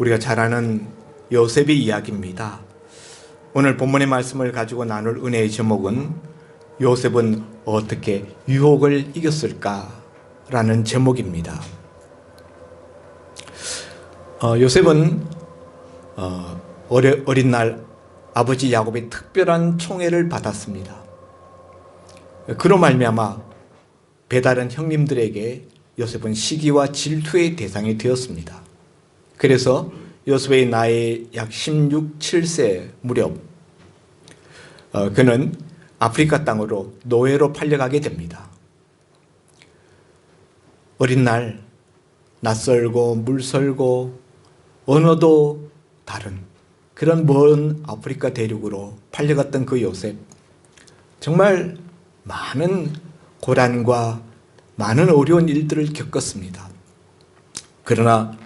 우리가 잘 아는 요셉의 이야기입니다. 오늘 본문의 말씀을 가지고 나눌 은혜의 제목은 요셉은 어떻게 유혹을 이겼을까라는 제목입니다. 요셉은 어린 날 아버지 야곱의 특별한 총애를 받았습니다. 그로 말미암아 배다른 형님들에게 요셉은 시기와 질투의 대상이 되었습니다. 그래서 요셉의 나이 약 16, 7세 무렵 그는 아프리카 땅으로 노예로 팔려가게 됩니다. 어린 날 낯설고 물설고 언어도 다른 그런 먼 아프리카 대륙으로 팔려갔던 그 요셉, 정말 많은 고난과 많은 어려운 일들을 겪었습니다. 그러나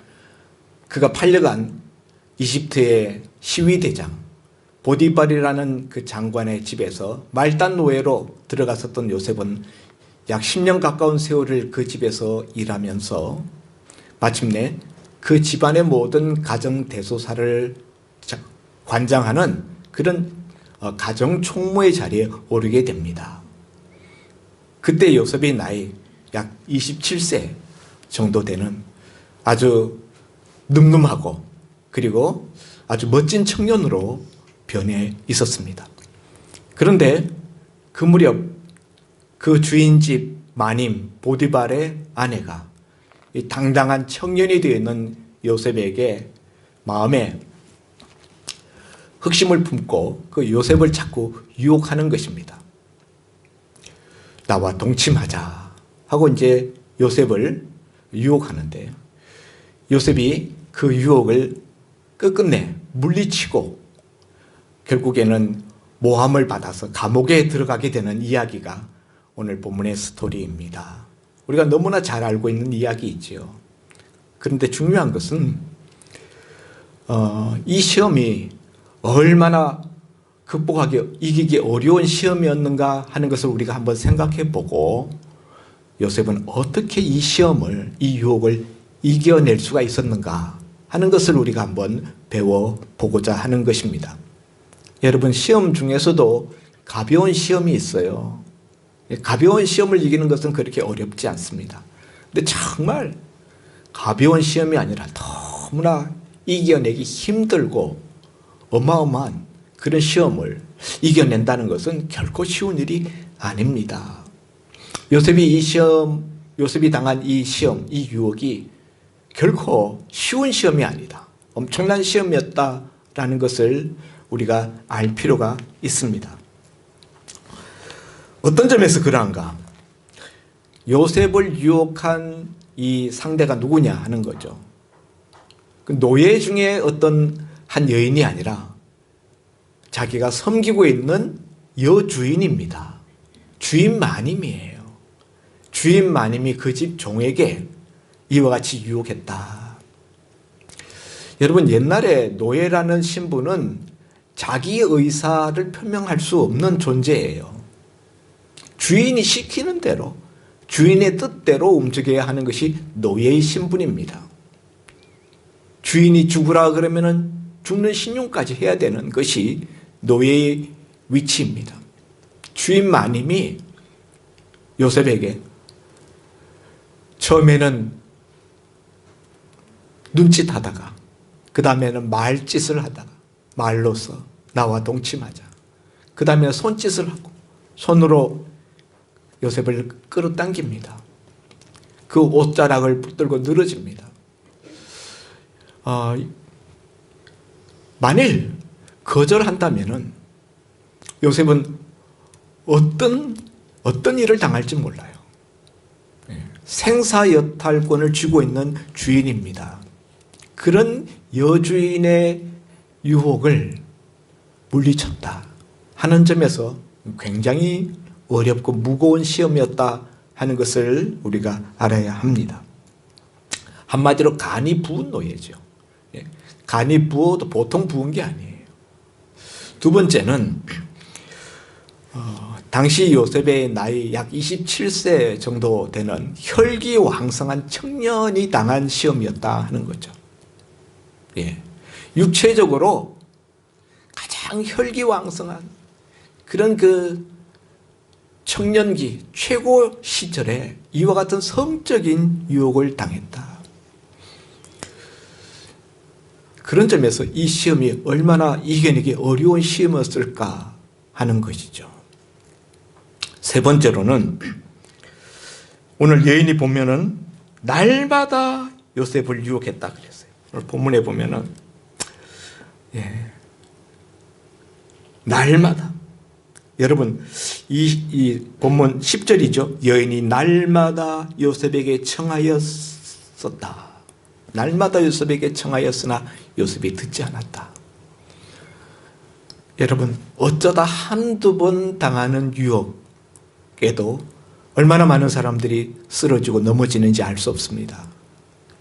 그가 팔려간 이집트의 시위대장 보디발이라는 그 장관의 집에서 말단 노예로 들어갔었던 요셉은 약 10년 가까운 세월을 그 집에서 일하면서 마침내 그 집안의 모든 가정 대소사를 관장하는 그런 가정 총무의 자리에 오르게 됩니다. 그때 요셉의 나이 약 27세 정도 되는 아주 늠름하고 그리고 아주 멋진 청년으로 변해 있었습니다. 그런데 그 무렵 그 주인집 마님 보디발의 아내가 이 당당한 청년이 되어 있는 요셉에게 마음에 흑심을 품고 그 요셉을 자꾸 유혹하는 것입니다. 나와 동침하자 하고 이제 요셉을 유혹하는데 요셉이 그 유혹을 끝끝내 물리치고 결국에는 모함을 받아서 감옥에 들어가게 되는 이야기가 오늘 본문의 스토리입니다. 우리가 너무나 잘 알고 있는 이야기이지요. 그런데 중요한 것은 이 시험이 얼마나 극복하기, 이기기 어려운 시험이었는가 하는 것을 우리가 한번 생각해 보고 요셉은 어떻게 이 시험을, 이 유혹을 이겨낼 수가 있었는가 하는 것을 우리가 한번 배워보고자 하는 것입니다. 여러분, 시험 중에서도 가벼운 시험이 있어요. 가벼운 시험을 이기는 것은 그렇게 어렵지 않습니다. 근데 정말 가벼운 시험이 아니라 너무나 이겨내기 힘들고 어마어마한 그런 시험을 이겨낸다는 것은 결코 쉬운 일이 아닙니다. 요셉이 당한 이 시험, 이 유혹이 결코 쉬운 시험이 아니다. 엄청난 시험이었다라는 것을 우리가 알 필요가 있습니다. 어떤 점에서 그러한가? 요셉을 유혹한 이 상대가 누구냐 하는 거죠. 그 노예 중에 어떤 한 여인이 아니라 자기가 섬기고 있는 여주인입니다. 주인 마님이에요. 주인 마님이 그 집 종에게 이와 같이 유혹했다. 여러분, 옛날에 노예라는 신분은 자기의 의사를 표명할 수 없는 존재예요. 주인이 시키는 대로, 주인의 뜻대로 움직여야 하는 것이 노예의 신분입니다. 주인이 죽으라 그러면은 죽는 신용까지 해야 되는 것이 노예의 위치입니다. 주인 마님이 요셉에게 처음에는 눈짓하다가 그 다음에는 말짓을 하다가 말로서 나와 동침하자. 그 다음에 손짓을 하고 손으로 요셉을 끌어당깁니다. 그 옷자락을 붙들고 늘어집니다. 만일 거절한다면은 요셉은 어떤 일을 당할지 몰라요. 생사여탈권을 쥐고 있는 주인입니다. 그런 여주인의 유혹을 물리쳤다 하는 점에서 굉장히 어렵고 무거운 시험이었다 하는 것을 우리가 알아야 합니다. 한마디로 간이 부은 노예죠. 간이 부어도 보통 부은 게 아니에요. 두 번째는 당시 요셉의 나이 약 27세 정도 되는 혈기왕성한 청년이 당한 시험이었다 하는 거죠. 예. 육체적으로 가장 혈기왕성한 그런 그 청년기 최고 시절에 이와 같은 성적인 유혹을 당했다. 그런 점에서 이 시험이 얼마나 이겨내기 어려운 시험이었을까 하는 것이죠. 세 번째로는 오늘 여인이 보면은 날마다 요셉을 유혹했다 그랬어요. 오늘 본문에 보면은 날마다 여러분 이 본문 10절이죠. 여인이 날마다 요셉에게 청하였었다. 날마다 요셉에게 청하였으나 요셉이 듣지 않았다. 여러분 어쩌다 한두 번 당하는 유혹에도 얼마나 많은 사람들이 쓰러지고 넘어지는지 알 수 없습니다.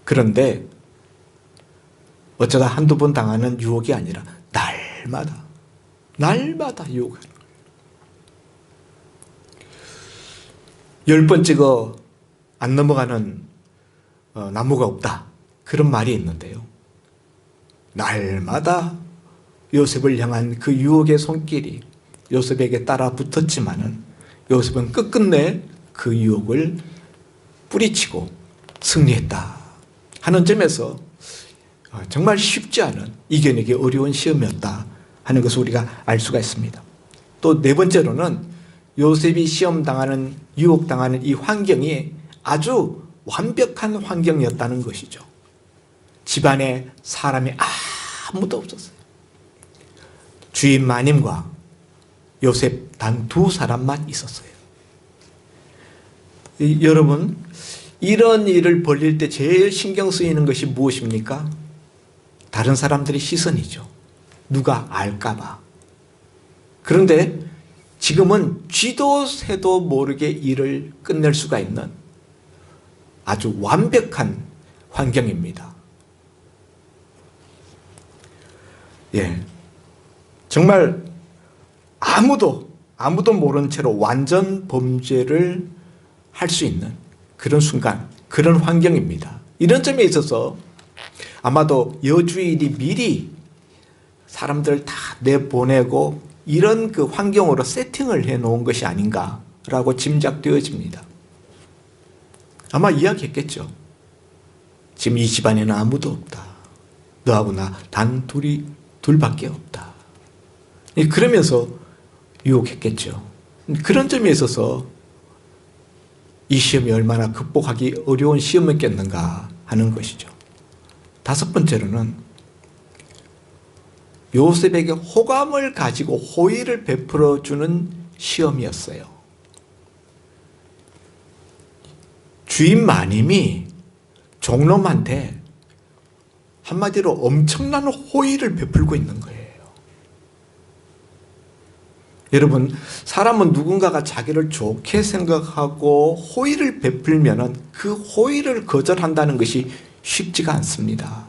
그런데 어쩌다 한두 번 당하는 유혹이 아니라 날마다 유혹하는 거예요. 10번 안 넘어가는 나무가 없다. 그런 말이 있는데요. 날마다 요셉을 향한 그 유혹의 손길이 요셉에게 따라 붙었지만은 요셉은 끝끝내 그 유혹을 뿌리치고 승리했다 하는 점에서 정말 쉽지 않은 이겨내기 어려운 시험이었다 하는 것을 우리가 알 수가 있습니다. 또 네 번째로는 요셉이 시험당하는 유혹당하는 이 환경이 아주 완벽한 환경이었다는 것이죠. 집안에 사람이 아무도 없었어요. 주인 마님과 요셉 단 두 사람만 있었어요. 여러분 이런 일을 벌릴 때 제일 신경 쓰이는 것이 무엇입니까? 다른 사람들의 시선이죠. 누가 알까 봐. 그런데 지금은 쥐도 새도 모르게 일을 끝낼 수가 있는 아주 완벽한 환경입니다. 정말 아무도 모른 채로 완전 범죄를 할 수 있는 그런 순간, 그런 환경입니다. 이런 점에 있어서 아마도 여주인이 미리 사람들 다 내보내고 이런 그 환경으로 세팅을 해 놓은 것이 아닌가라고 짐작되어집니다. 아마 이야기했겠죠. 지금 이 집안에는 아무도 없다. 너하고 나 단 둘밖에 없다. 그러면서 유혹했겠죠. 그런 점에 있어서 이 시험이 얼마나 극복하기 어려운 시험이었겠는가 하는 것이죠. 다섯 번째로는 요셉에게 호감을 가지고 호의를 베풀어주는 시험이었어요. 주인 마님이 종놈한테 한마디로 엄청난 호의를 베풀고 있는 거예요. 여러분, 사람은 누군가가 자기를 좋게 생각하고 호의를 베풀면은 그 호의를 거절한다는 것이 쉽지가 않습니다.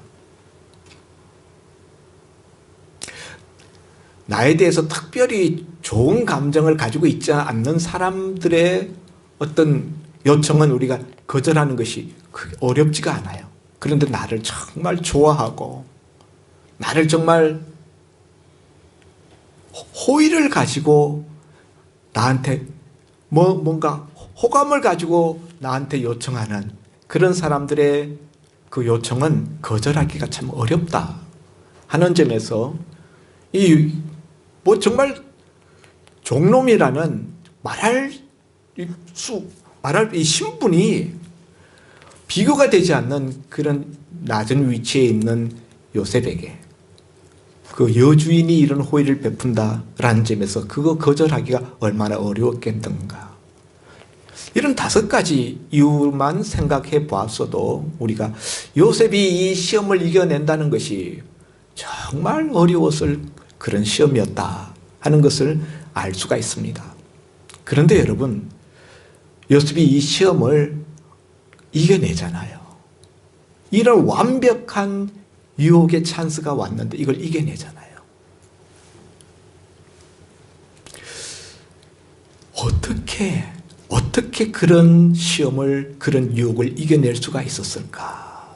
나에 대해서 특별히 좋은 감정을 가지고 있지 않는 사람들의 어떤 요청은 우리가 거절하는 것이 어렵지가 않아요. 그런데 나를 정말 좋아하고 나를 정말 호의를 가지고 나한테 뭔가 호감을 가지고 나한테 요청하는 그런 사람들의 그 요청은 거절하기가 참 어렵다 하는 점에서 정말 종놈이라는 말할 이 신분이 비교가 되지 않는 그런 낮은 위치에 있는 요셉에게 그 여주인이 이런 호의를 베푼다라는 점에서 그거 거절하기가 얼마나 어려웠겠는가. 이런 5가지 이유만 생각해 보았어도 우리가 요셉이 이 시험을 이겨낸다는 것이 정말 어려웠을 그런 시험이었다 하는 것을 알 수가 있습니다. 그런데 여러분, 요셉이 이 시험을 이겨내잖아요. 이런 완벽한 유혹의 찬스가 왔는데 이걸 이겨내잖아요. 어떻게 그런 시험을, 그런 유혹을 이겨낼 수가 있었을까?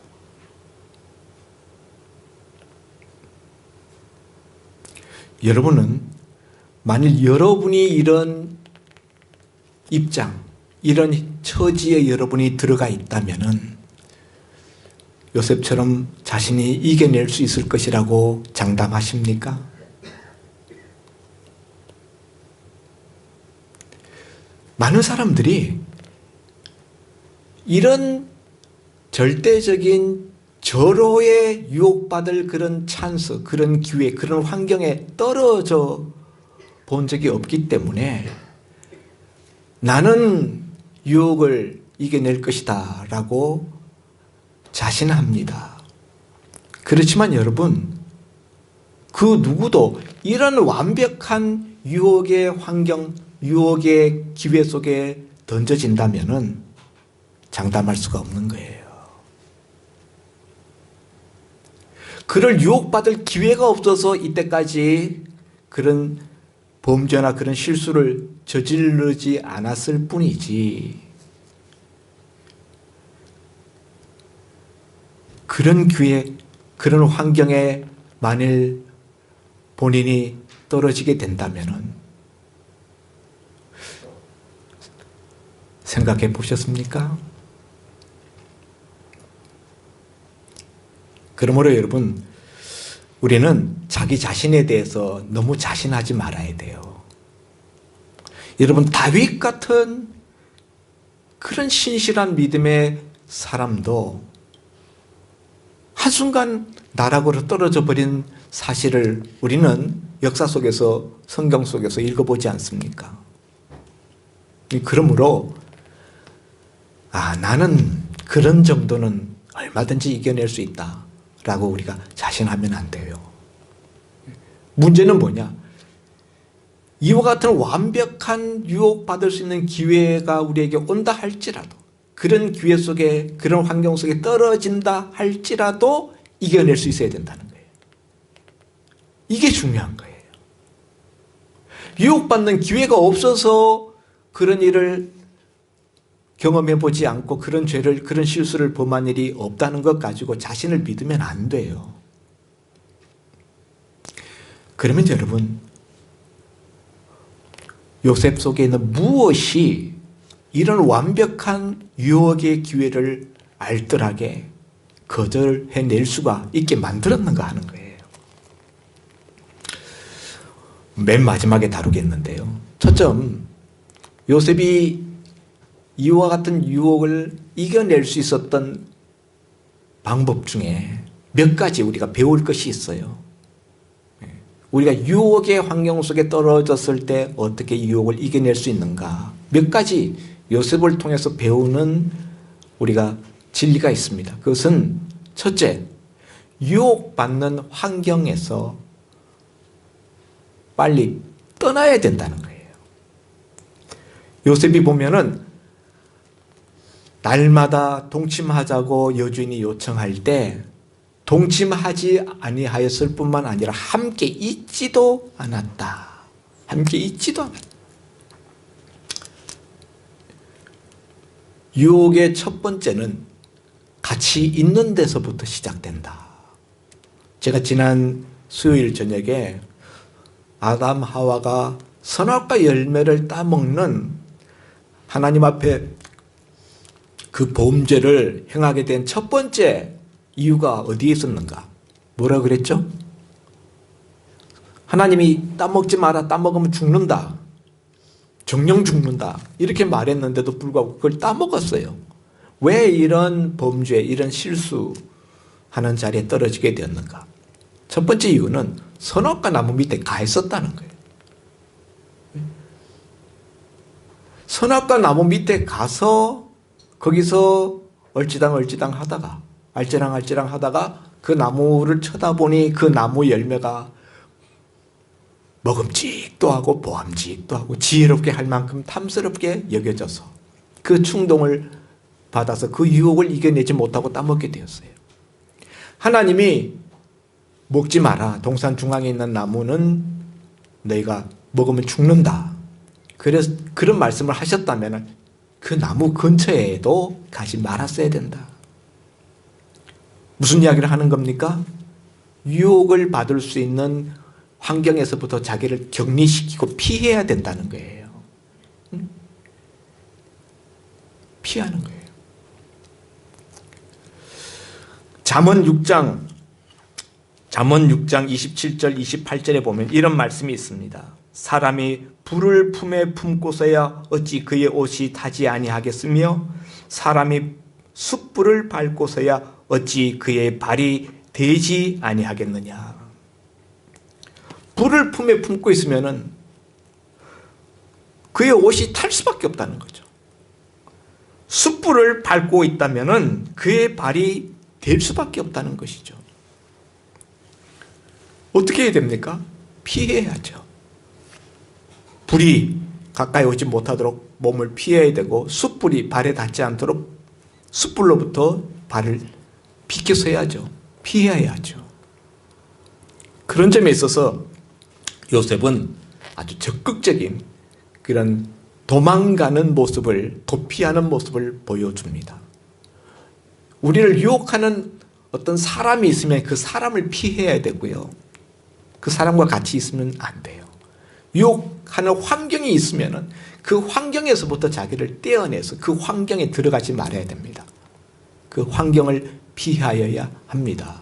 여러분은 만일 여러분이 이런 입장, 이런 처지에 여러분이 들어가 있다면은 요셉처럼 자신이 이겨낼 수 있을 것이라고 장담하십니까? 많은 사람들이 이런 절대적인 절호에 유혹받을 그런 찬스, 그런 기회, 그런 환경에 떨어져 본 적이 없기 때문에 나는 유혹을 이겨낼 것이다 라고 자신합니다. 그렇지만 여러분, 그 누구도 이런 완벽한 유혹의 환경, 유혹의 기회 속에 던져진다면은 장담할 수가 없는 거예요. 그를 유혹받을 기회가 없어서 이때까지 그런 범죄나 그런 실수를 저지르지 않았을 뿐이지, 그런 기회, 그런 환경에 만일 본인이 떨어지게 된다면은 생각해 보셨습니까? 그러므로 여러분, 우리는 자기 자신에 대해서 너무 자신하지 말아야 돼요. 여러분, 다윗 같은 그런 신실한 믿음의 사람도 한순간 나락으로 떨어져 버린 사실을 우리는 역사 속에서, 성경 속에서 읽어보지 않습니까? 그러므로 나는 그런 정도는 얼마든지 이겨낼 수 있다 라고 우리가 자신하면 안 돼요. 문제는 뭐냐? 이와 같은 완벽한 유혹받을 수 있는 기회가 우리에게 온다 할지라도, 그런 기회 속에, 그런 환경 속에 떨어진다 할지라도 이겨낼 수 있어야 된다는 거예요. 이게 중요한 거예요. 유혹받는 기회가 없어서 그런 일을 경험해 보지 않고 그런 죄를, 그런 실수를 범한 일이 없다는 것 가지고 자신을 믿으면 안 돼요. 그러면 여러분, 요셉 속에 있는 무엇이 이런 완벽한 유혹의 기회를 알뜰하게 거절해낼 수가 있게 만들었는가 하는 거예요. 맨 마지막에 다루겠는데요. 첫점, 요셉이 이와 같은 유혹을 이겨낼 수 있었던 방법 중에 몇 가지 우리가 배울 것이 있어요. 우리가 유혹의 환경 속에 떨어졌을 때 어떻게 유혹을 이겨낼 수 있는가, 몇 가지 요셉을 통해서 배우는 우리가 진리가 있습니다. 그것은 첫째, 유혹받는 환경에서 빨리 떠나야 된다는 거예요. 요셉이 보면은 날마다 동침하자고 여주인이 요청할 때 동침하지 아니하였을 뿐만 아니라 함께 있지도 않았다. 함께 있지도 않았다. 유혹의 첫 번째는 같이 있는 데서부터 시작된다. 제가 지난 수요일 저녁에 아담 하와가 선악과 열매를 따먹는 하나님 앞에 그 범죄를 행하게 된 첫 번째 이유가 어디에 있었는가? 뭐라 그랬죠? 하나님이 따먹지 마라, 따먹으면 죽는다, 정령 죽는다, 이렇게 말했는데도 불구하고 그걸 따먹었어요. 왜 이런 범죄, 이런 실수하는 자리에 떨어지게 되었는가? 첫 번째 이유는 선악과 나무 밑에 가 있었다는 거예요. 선악과 나무 밑에 가서 거기서 얼찌당 하다가, 알찌랑 하다가 그 나무를 쳐다보니 그 나무 열매가 먹음직도 하고 보암직도 하고 지혜롭게 할 만큼 탐스럽게 여겨져서 그 충동을 받아서 그 유혹을 이겨내지 못하고 따먹게 되었어요. 하나님이 먹지 마라, 동산 중앙에 있는 나무는 너희가 먹으면 죽는다, 그래서 그런 말씀을 하셨다면 그 나무 근처에도 가지 말았어야 된다. 무슨 이야기를 하는 겁니까? 유혹을 받을 수 있는 환경에서부터 자기를 격리시키고 피해야 된다는 거예요. 피하는 거예요. 잠언 6장 27절 28절에 보면 이런 말씀이 있습니다. 사람이 불을 품에 품고서야 어찌 그의 옷이 타지 아니하겠으며 사람이 숯불을 밟고서야 어찌 그의 발이 되지 아니하겠느냐. 불을 품에 품고 있으면은 그의 옷이 탈 수밖에 없다는 거죠. 숯불을 밟고 있다면은 그의 발이 될 수밖에 없다는 것이죠. 어떻게 해야 됩니까? 피해야죠. 불이 가까이 오지 못하도록 몸을 피해야 되고 숯불이 발에 닿지 않도록 숯불로부터 발을 비켜서야죠. 피해야죠. 그런 점에 있어서 요셉은 아주 적극적인 그런 도망가는 모습을, 도피하는 모습을 보여줍니다. 우리를 유혹하는 어떤 사람이 있으면 그 사람을 피해야 되고요. 그 사람과 같이 있으면 안 돼요. 유혹하는 환경이 있으면 그 환경에서부터 자기를 떼어내서 그 환경에 들어가지 말아야 됩니다. 그 환경을 피하여야 합니다.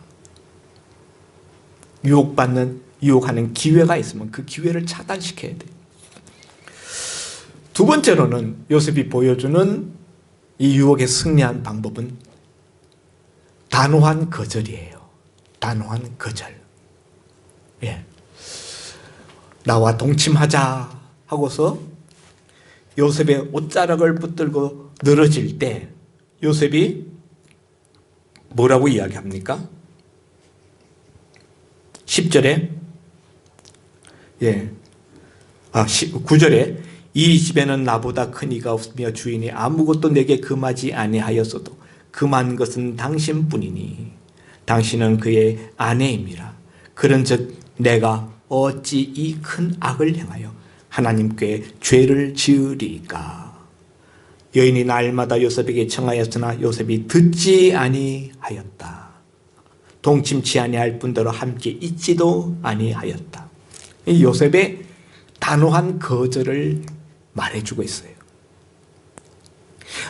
유혹하는 기회가 있으면 그 기회를 차단시켜야 돼요. 두 번째로는 요셉이 보여주는 이 유혹에 승리한 방법은 단호한 거절이에요. 단호한 거절. 예. 나와 동침하자 하고서 요셉의 옷자락을 붙들고 늘어질 때 요셉이 뭐라고 이야기합니까? 10절에 9절에 이 집에는 나보다 큰 이가 없으며 주인이 아무것도 내게 금하지 아니하였어도 금한 것은 당신뿐이니 당신은 그의 아내임이라. 그런즉 내가 어찌 이 큰 악을 행하여 하나님께 죄를 지으리까. 여인이 날마다 요셉에게 청하였으나 요셉이 듣지 아니하였다. 동침치 아니할 뿐더러 함께 있지도 아니하였다. 이 요셉의 단호한 거절을 말해주고 있어요.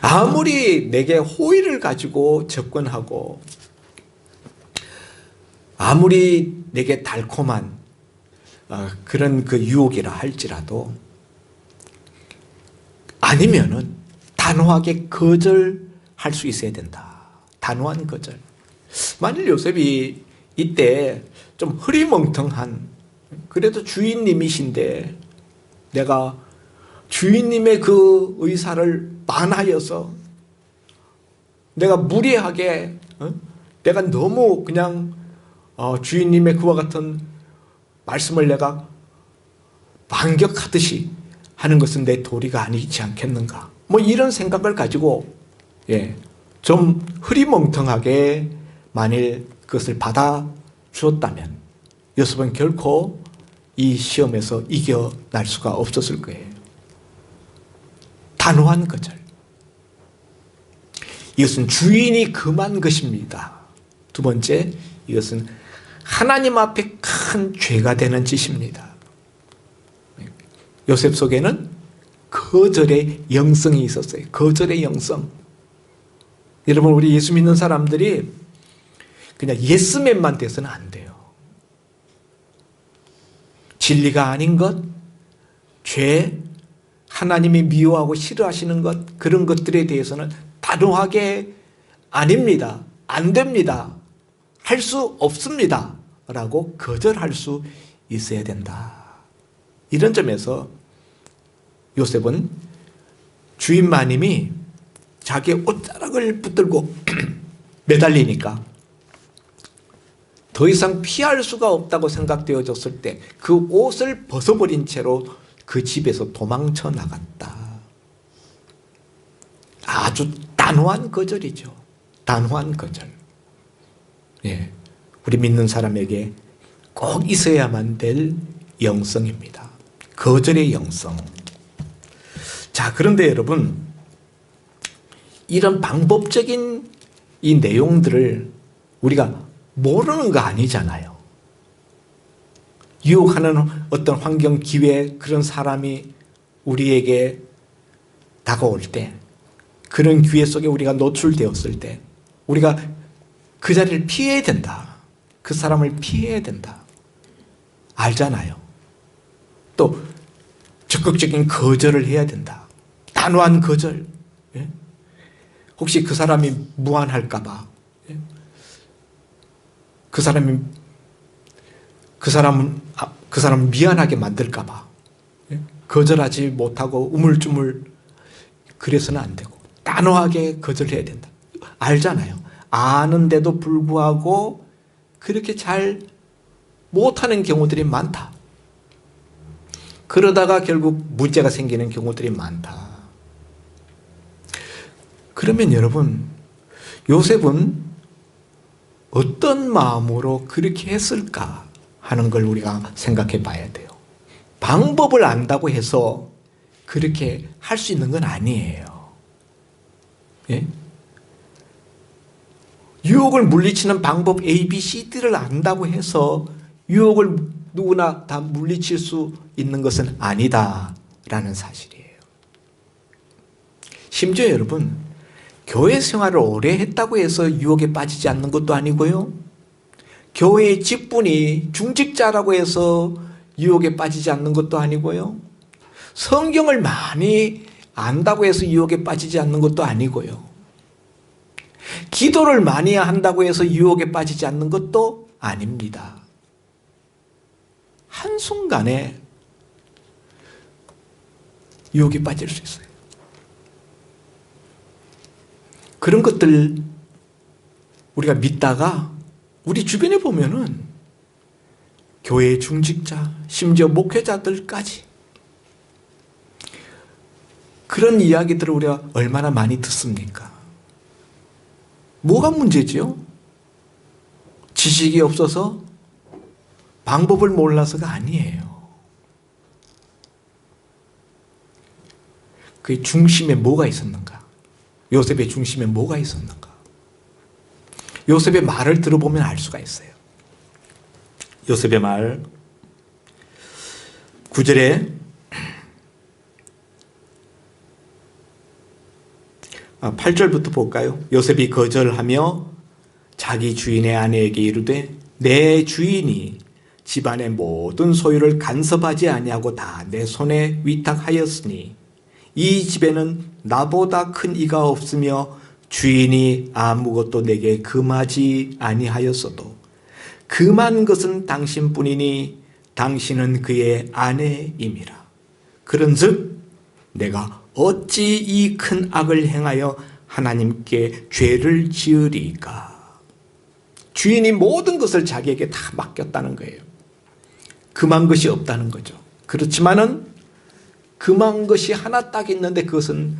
아무리 내게 호의를 가지고 접근하고 아무리 내게 달콤한 그런 그 유혹이라 할지라도 아니면은 단호하게 거절할 수 있어야 된다. 단호한 거절. 만일 요셉이 이때 좀 흐리멍텅한, 그래도 주인님이신데 내가 주인님의 그 의사를 반하여서 내가 무리하게 내가 너무 그냥 주인님의 그와 같은 말씀을 내가 반격하듯이 하는 것은 내 도리가 아니지 않겠는가. 뭐 이런 생각을 가지고 좀 흐리멍텅하게 만일 그것을 받아 주었다면 요셉은 결코 이 시험에서 이겨날 수가 없었을 거예요. 단호한 거절. 이것은 주인이 금한 것입니다. 두 번째, 이것은 하나님 앞에 큰 죄가 되는 짓입니다. 요셉 속에는 거절의 영성이 있었어요. 거절의 영성. 여러분, 우리 예수 믿는 사람들이 그냥 예스맨만 돼서는 안 돼요. 진리가 아닌 것, 죄, 하나님이 미워하고 싫어하시는 것, 그런 것들에 대해서는 단호하게 아닙니다. 안 됩니다. 할 수 없습니다. 라고 거절할 수 있어야 된다. 이런 점에서 요셉은 주인 마님이 자기의 옷자락을 붙들고 매달리니까 더 이상 피할 수가 없다고 생각되어졌을 때 그 옷을 벗어버린 채로 그 집에서 도망쳐 나갔다. 아주 단호한 거절이죠. 단호한 거절. 우리 믿는 사람에게 꼭 있어야만 될 영성입니다. 거절의 영성. 자, 그런데 여러분, 이런 방법적인 이 내용들을 우리가 모르는 거 아니잖아요. 유혹하는 어떤 환경, 기회, 그런 사람이 우리에게 다가올 때, 그런 기회 속에 우리가 노출되었을 때 우리가 그 자리를 피해야 된다. 그 사람을 피해야 된다. 알잖아요. 또 적극적인 거절을 해야 된다. 단호한 거절. 예? 혹시 그 사람이 무안할까 봐, 예? 그 사람을 미안하게 만들까 봐, 예? 거절하지 못하고 우물쭈물 그래서는 안 되고 단호하게 거절해야 된다. 알잖아요. 아는데도 불구하고 그렇게 잘 못하는 경우들이 많다. 그러다가 결국 문제가 생기는 경우들이 많다. 그러면 여러분, 요셉은 어떤 마음으로 그렇게 했을까 하는 걸 우리가 생각해 봐야 돼요. 방법을 안다고 해서 그렇게 할 수 있는 건 아니에요. 예? 유혹을 물리치는 방법 A, B, C, D를 안다고 해서 유혹을 누구나 다 물리칠 수 있는 것은 아니다라는 사실이에요. 심지어 여러분, 교회 생활을 오래 했다고 해서 유혹에 빠지지 않는 것도 아니고요. 교회의 직분이 중직자라고 해서 유혹에 빠지지 않는 것도 아니고요. 성경을 많이 안다고 해서 유혹에 빠지지 않는 것도 아니고요. 기도를 많이 한다고 해서 유혹에 빠지지 않는 것도 아닙니다. 한순간에 유혹에 빠질 수 있어요. 그런 것들 우리가 믿다가 우리 주변에 보면은 교회 중직자, 심지어 목회자들까지 그런 이야기들을 우리가 얼마나 많이 듣습니까? 뭐가 문제지요? 지식이 없어서, 방법을 몰라서가 아니에요. 그 중심에 뭐가 있었는가? 요셉의 중심에 뭐가 있었는가? 요셉의 말을 들어보면 알 수가 있어요. 요셉의 말 9절에 8절부터 볼까요? 요셉이 거절하며 자기 주인의 아내에게 이르되 내 주인이 집안의 모든 소유를 간섭하지 아니하고 다 내 손에 위탁하였으니 이 집에는 나보다 큰 이가 없으며 주인이 아무것도 내게 금하지 아니하였어도 금한 것은 당신뿐이니 당신은 그의 아내임이라. 그런즉 내가 어찌 이 큰 악을 행하여 하나님께 죄를 지으리까. 주인이 모든 것을 자기에게 다 맡겼다는 거예요. 금한 것이 없다는 거죠. 그렇지만은 금한 것이 하나 딱 있는데 그것은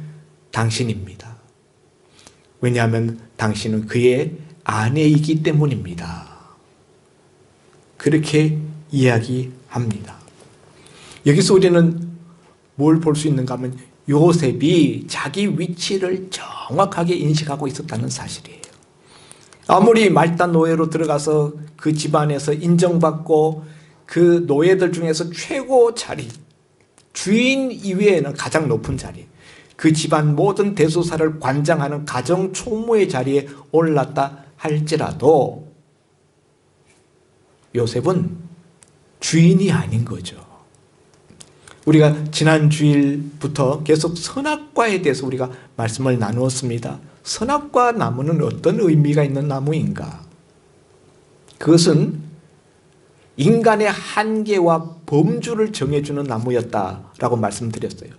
당신입니다. 왜냐하면 당신은 그의 아내이기 때문입니다. 그렇게 이야기합니다. 여기서 우리는 뭘 볼 수 있는가 하면 요셉이 자기 위치를 정확하게 인식하고 있었다는 사실이에요. 아무리 말단 노예로 들어가서 그 집안에서 인정받고 그 노예들 중에서 최고 자리, 주인 이외에는 가장 높은 자리, 그 집안 모든 대소사를 관장하는 가정 총무의 자리에 올랐다 할지라도 요셉은 주인이 아닌 거죠. 우리가 지난 주일부터 계속 선악과에 대해서 우리가 말씀을 나누었습니다. 선악과 나무는 어떤 의미가 있는 나무인가? 그것은 인간의 한계와 범주를 정해주는 나무였다라고 말씀드렸어요.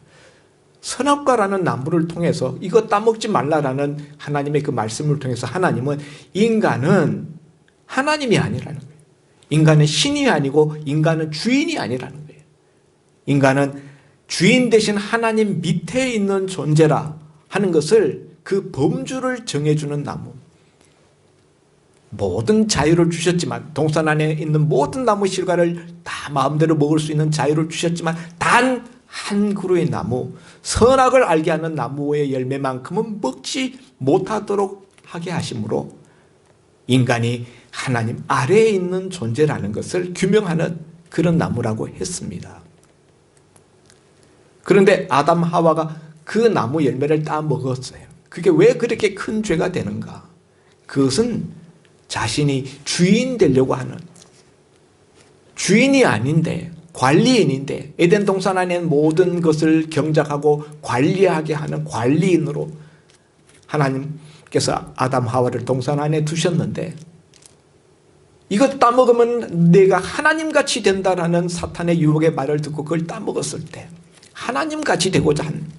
선악과라는 나무를 통해서 이거 따먹지 말라라는 하나님의 그 말씀을 통해서 하나님은 인간은 하나님이 아니라는 거예요. 인간은 신이 아니고 인간은 주인이 아니라는 거예요. 인간은 주인 대신 하나님 밑에 있는 존재라 하는 것을, 그 범주를 정해주는 나무. 모든 자유를 주셨지만, 동산 안에 있는 모든 나무 실과를 다 마음대로 먹을 수 있는 자유를 주셨지만 단 한 그루의 나무, 선악을 알게 하는 나무의 열매만큼은 먹지 못하도록 하게 하심으로 인간이 하나님 아래에 있는 존재라는 것을 규명하는 그런 나무라고 했습니다. 그런데 아담 하와가 그 나무 열매를 따 먹었어요. 그게 왜 그렇게 큰 죄가 되는가? 그것은 자신이 주인 되려고 하는, 주인이 아닌데 관리인인데, 에덴 동산 안에 모든 것을 경작하고 관리하게 하는 관리인으로 하나님께서 아담 하와를 동산 안에 두셨는데, 이것 따먹으면 내가 하나님같이 된다라는 사탄의 유혹의 말을 듣고 그걸 따먹었을 때 하나님같이 되고자 한,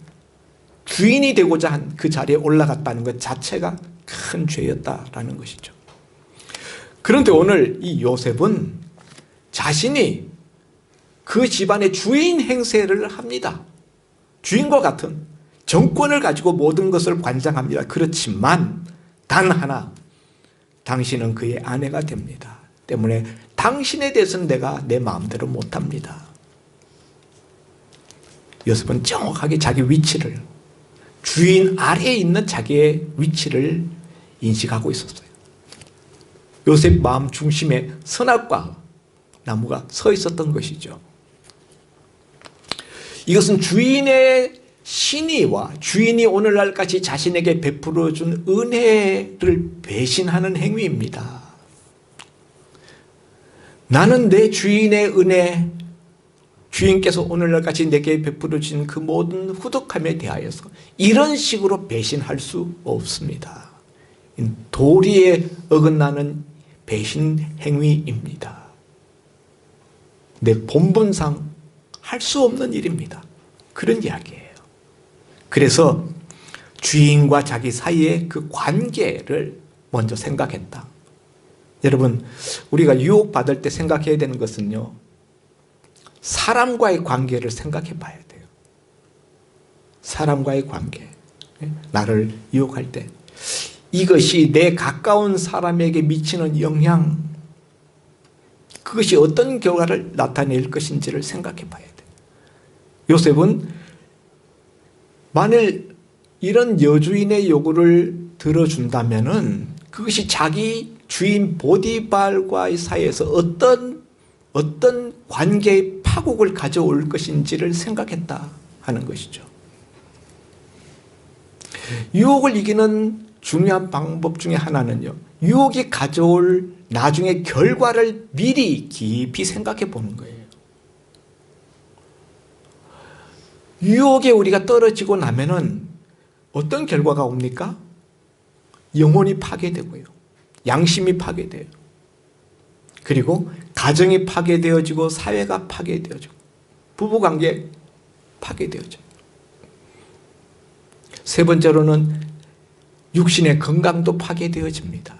주인이 되고자 한 그 자리에 올라갔다는 것 자체가 큰 죄였다라는 것이죠. 그런데 오늘 이 요셉은 자신이 그 집안의 주인 행세를 합니다. 주인과 같은 정권을 가지고 모든 것을 관장합니다. 그렇지만 단 하나, 당신은 그의 아내가 됩니다. 때문에 당신에 대해서는 내가 내 마음대로 못합니다. 요셉은 정확하게 자기 위치를, 주인 아래에 있는 자기의 위치를 인식하고 있었어요. 요셉 마음 중심에 선악과 나무가 서 있었던 것이죠. 이것은 주인의 신의와 주인이 오늘날까지 자신에게 베풀어 준 은혜를 배신하는 행위입니다. 나는 내 주인의 은혜, 주인께서 오늘날까지 내게 베풀어 준 그 모든 후덕함에 대하여서 이런 식으로 배신할 수 없습니다. 도리에 어긋나는 배신 행위입니다. 내 본분상 할 수 없는 일입니다. 그런 이야기예요. 그래서 주인과 자기 사이의 그 관계를 먼저 생각했다. 여러분, 우리가 유혹받을 때 생각해야 되는 것은요, 사람과의 관계를 생각해 봐야 돼요. 사람과의 관계. 나를 유혹할 때 이것이 내 가까운 사람에게 미치는 영향, 그것이 어떤 결과를 나타낼 것인지를 생각해 봐야 돼요. 요셉은 만일 이런 여주인의 요구를 들어준다면은 그것이 자기 주인 보디발과의 사이에서 어떤 관계의 파국을 가져올 것인지를 생각했다 하는 것이죠. 유혹을 이기는 중요한 방법 중에 하나는요, 유혹이 가져올 나중의 결과를 미리 깊이 생각해 보는 거예요. 유혹에 우리가 떨어지고 나면은 어떤 결과가 옵니까? 영혼이 파괴되고요, 양심이 파괴돼요. 그리고 가정이 파괴되어지고 사회가 파괴되어지고 부부관계 파괴되어져요. 세 번째로는 육신의 건강도 파괴되어집니다.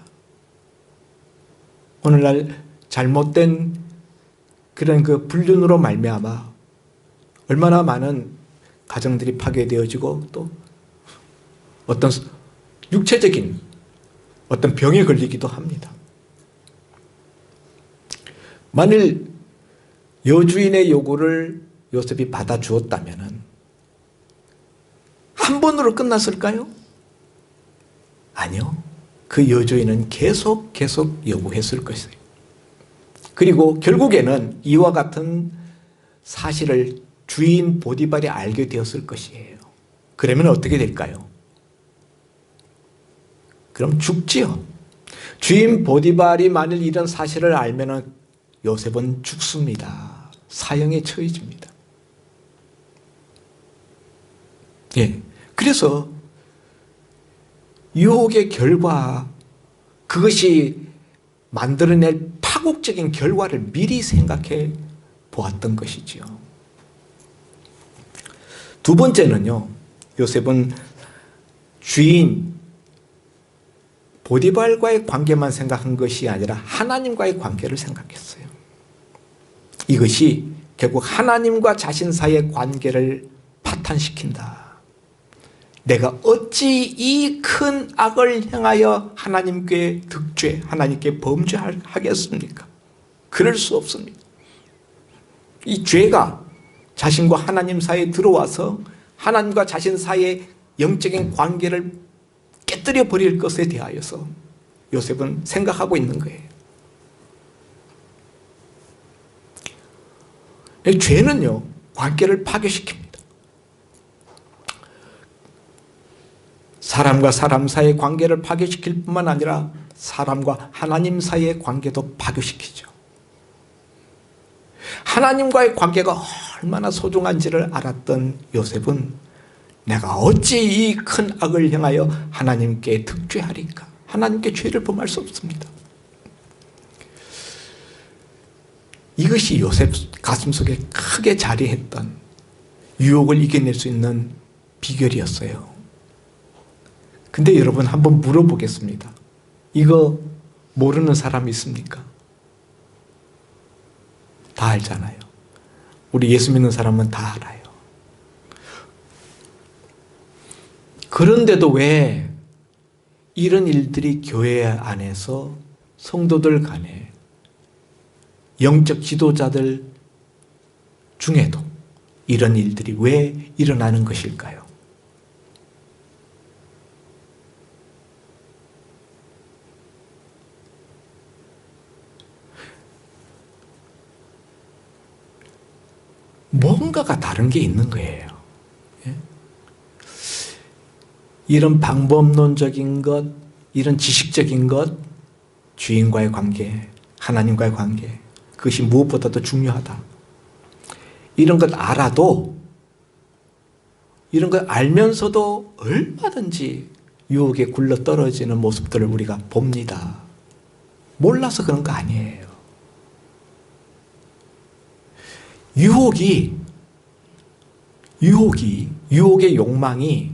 오늘날 잘못된 그런 그 불륜으로 말미암아 얼마나 많은 가정들이 파괴되어지고 또 어떤 육체적인 어떤 병에 걸리기도 합니다. 만일 여주인의 요구를 요셉이 받아주었다면 한 번으로 끝났을까요? 아니요. 그 여주인은 계속 요구했을 것이에요. 그리고 결국에는 이와 같은 사실을 주인 보디발이 알게 되었을 것이에요. 그러면 어떻게 될까요? 그럼 죽지요. 주인 보디발이 만일 이런 사실을 알면 요셉은 죽습니다. 사형에 처해집니다. 예. 그래서 유혹의 결과, 그것이 만들어낼 파국적인 결과를 미리 생각해 보았던 것이지요. 두 번째는요, 요셉은 주인 보디발과의 관계만 생각한 것이 아니라 하나님과의 관계를 생각했어요. 이것이 결국 하나님과 자신 사이의 관계를 파탄시킨다. 내가 어찌 이 큰 악을 행하여 하나님께 득죄, 하나님께 범죄하겠습니까? 그럴 수 없습니다. 이 죄가 자신과 하나님 사이에 들어와서 하나님과 자신 사이의 영적인 관계를 깨뜨려 버릴 것에 대하여서 요셉은 생각하고 있는 거예요. 죄는요, 관계를 파괴시킵니다. 사람과 사람 사이의 관계를 파괴시킬 뿐만 아니라 사람과 하나님 사이의 관계도 파괴시키죠. 하나님과의 관계가 얼마나 소중한지를 알았던 요셉은 내가 어찌 이 큰 악을 향하여 하나님께 득죄하리까? 하나님께 죄를 범할 수 없습니다. 이것이 요셉 가슴속에 크게 자리했던 유혹을 이겨낼 수 있는 비결이었어요. 근데 여러분 한번 물어보겠습니다. 이거 모르는 사람 있습니까? 다 알잖아요. 우리 예수 믿는 사람은 다 알아요. 그런데도 왜 이런 일들이 교회 안에서 성도들 간에 영적 지도자들 중에도 이런 일들이 왜 일어나는 것일까요? 뭔가가 다른 게 있는 거예요. 예? 이런 방법론적인 것, 이런 지식적인 것, 주인과의 관계, 하나님과의 관계, 그것이 무엇보다도 중요하다. 이런 것 알아도, 이런 것 알면서도 얼마든지 유혹에 굴러 떨어지는 모습들을 우리가 봅니다. 몰라서 그런 거 아니에요. 유혹의 욕망이,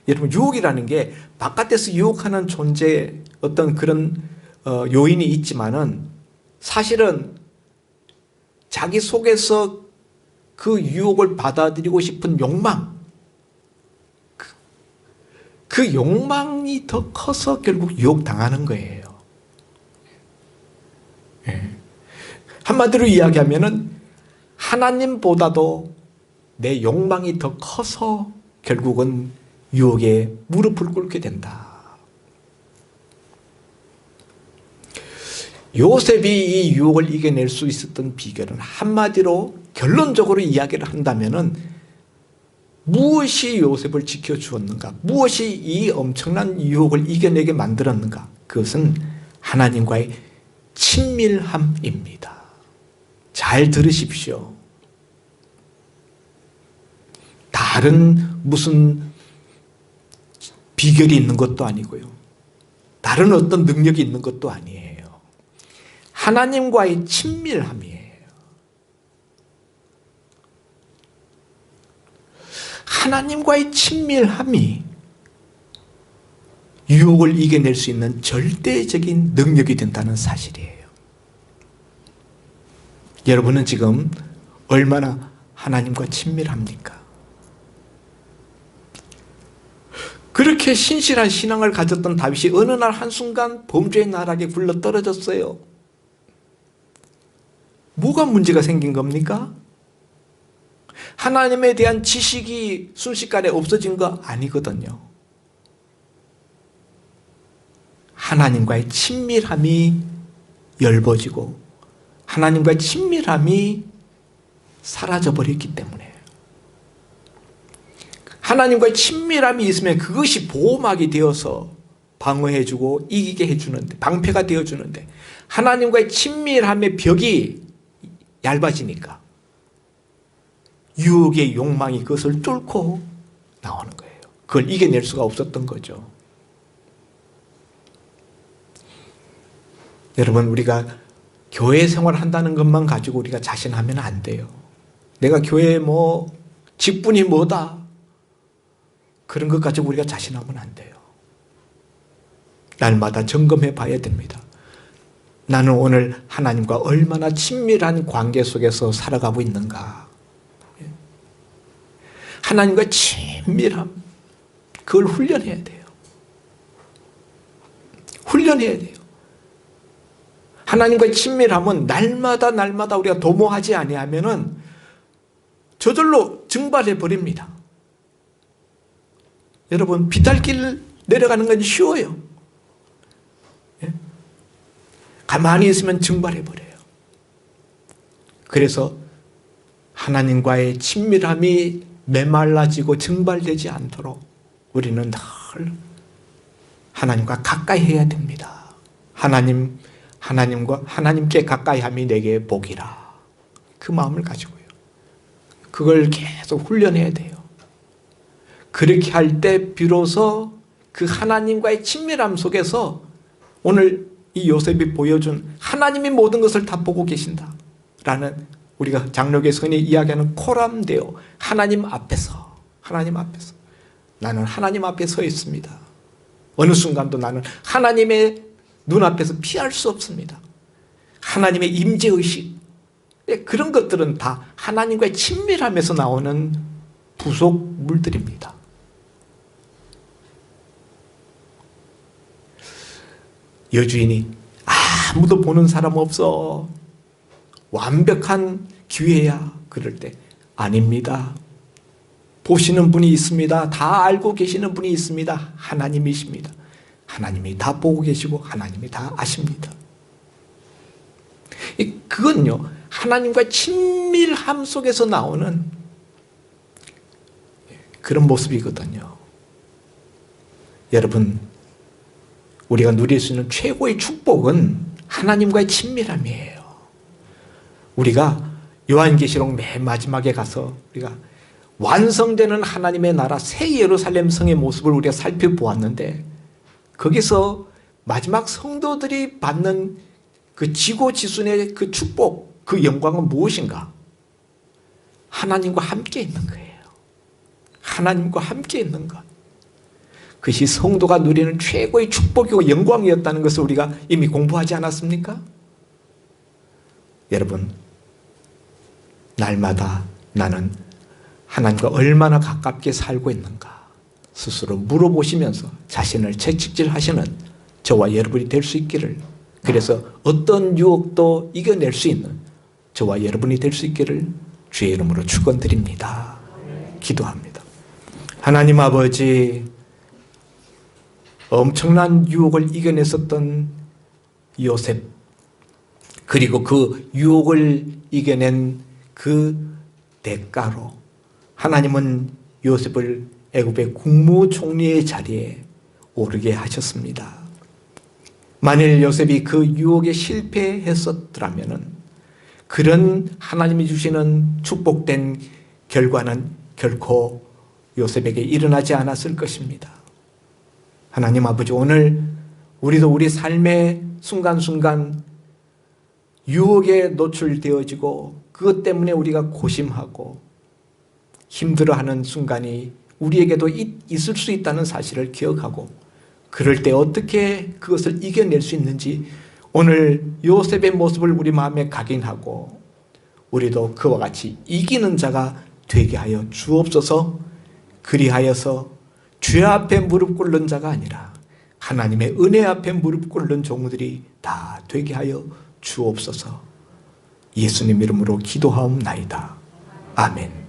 여러분 유혹이라는 게 바깥에서 유혹하는 존재 어떤 그런 요인이 있지만은 사실은 자기 속에서 그 유혹을 받아들이고 싶은 욕망, 그 욕망이 더 커서 결국 유혹당하는 거예요. 한마디로 이야기하면은 하나님보다도 내 욕망이 더 커서 결국은 유혹에 무릎을 꿇게 된다. 요셉이 이 유혹을 이겨낼 수 있었던 비결은 한마디로 결론적으로 이야기를 한다면은 무엇이 요셉을 지켜주었는가? 무엇이 이 엄청난 유혹을 이겨내게 만들었는가? 그것은 하나님과의 친밀함입니다. 잘 들으십시오. 다른 무슨 비결이 있는 것도 아니고요. 다른 어떤 능력이 있는 것도 아니에요. 하나님과의 친밀함이에요. 하나님과의 친밀함이 유혹을 이겨낼 수 있는 절대적인 능력이 된다는 사실이에요. 여러분은 지금 얼마나 하나님과 친밀합니까? 그렇게 신실한 신앙을 가졌던 다윗이 어느 날 한순간 범죄의 나락에 굴러 떨어졌어요. 뭐가 문제가 생긴 겁니까? 하나님에 대한 지식이 순식간에 없어진 거 아니거든요. 하나님과의 친밀함이 엷어지고 하나님과의 친밀함이 사라져버렸기 때문에, 하나님과의 친밀함이 있으면 그것이 보호막이 되어서 방어해주고 이기게 해주는데, 방패가 되어주는데, 하나님과의 친밀함의 벽이 얇아지니까 유혹의 욕망이 그것을 뚫고 나오는 거예요. 그걸 이겨낼 수가 없었던 거죠. 여러분, 우리가 교회 생활을 한다는 것만 가지고 우리가 자신하면 안 돼요. 내가 교회에 직분이 뭐다, 그런 것 가지고 우리가 자신하면 안 돼요. 날마다 점검해 봐야 됩니다. 나는 오늘 하나님과 얼마나 친밀한 관계 속에서 살아가고 있는가. 하나님과 친밀함, 그걸 훈련해야 돼요. 훈련해야 돼요. 하나님과의 친밀함은 날마다 우리가 도모하지 아니하면은 저절로 증발해 버립니다. 여러분, 비탈길 내려가는 건 쉬워요. 예? 가만히 있으면 증발해 버려요. 그래서 하나님과의 친밀함이 메말라지고 증발되지 않도록 우리는 늘 하나님과 가까이 해야 됩니다. 하나님께 가까이함이 내게 복이라. 그 마음을 가지고요. 그걸 계속 훈련해야 돼요. 그렇게 할 때 비로소 그 하나님과의 친밀함 속에서 오늘 이 요셉이 보여준 하나님이 모든 것을 다 보고 계신다 라는, 우리가 장로교의 선이 이야기하는 코람데오, 하나님 앞에서 나는 하나님 앞에 서 있습니다. 어느 순간도 나는 하나님의 눈앞에서 피할 수 없습니다. 하나님의 임재의식, 그런 것들은 다 하나님과의 친밀함에서 나오는 부속물들입니다. 여주인이 아무도 보는 사람 없어, 완벽한 기회야, 그럴 때 아닙니다. 보시는 분이 있습니다. 다 알고 계시는 분이 있습니다. 하나님이십니다. 하나님이 다 보고 계시고 하나님이 다 아십니다. 그건요, 하나님과 친밀함 속에서 나오는 그런 모습이거든요. 여러분, 우리가 누릴 수 있는 최고의 축복은 하나님과의 친밀함이에요. 우리가 요한계시록 맨 마지막에 가서 우리가 완성되는 하나님의 나라 새 예루살렘 성의 모습을 우리가 살펴보았는데, 거기서 마지막 성도들이 받는 그 지고지순의 그 축복, 그 영광은 무엇인가? 하나님과 함께 있는 거예요. 하나님과 함께 있는 것. 그것이 성도가 누리는 최고의 축복이고 영광이었다는 것을 우리가 이미 공부하지 않았습니까? 여러분, 날마다 나는 하나님과 얼마나 가깝게 살고 있는가 스스로 물어보시면서 자신을 채찍질하시는 저와 여러분이 될 수 있기를, 그래서 어떤 유혹도 이겨낼 수 있는 저와 여러분이 될 수 있기를 주의 이름으로 축원드립니다. 기도합니다. 하나님 아버지, 엄청난 유혹을 이겨냈었던 요셉, 그리고 그 유혹을 이겨낸 그 대가로 하나님은 요셉을 애굽의 국무총리의 자리에 오르게 하셨습니다. 만일 요셉이 그 유혹에 실패했었더라면 그런 하나님이 주시는 축복된 결과는 결코 요셉에게 일어나지 않았을 것입니다. 하나님 아버지, 오늘 우리도 우리 삶의 순간순간 유혹에 노출되어지고 그것 때문에 우리가 고심하고 힘들어하는 순간이 우리에게도 있을 수 있다는 사실을 기억하고, 그럴 때 어떻게 그것을 이겨낼 수 있는지 오늘 요셉의 모습을 우리 마음에 각인하고 우리도 그와 같이 이기는 자가 되게 하여 주옵소서. 그리하여서 죄 앞에 무릎 꿇는 자가 아니라 하나님의 은혜 앞에 무릎 꿇는 종들이 다 되게 하여 주옵소서. 예수님 이름으로 기도하옵나이다. 아멘.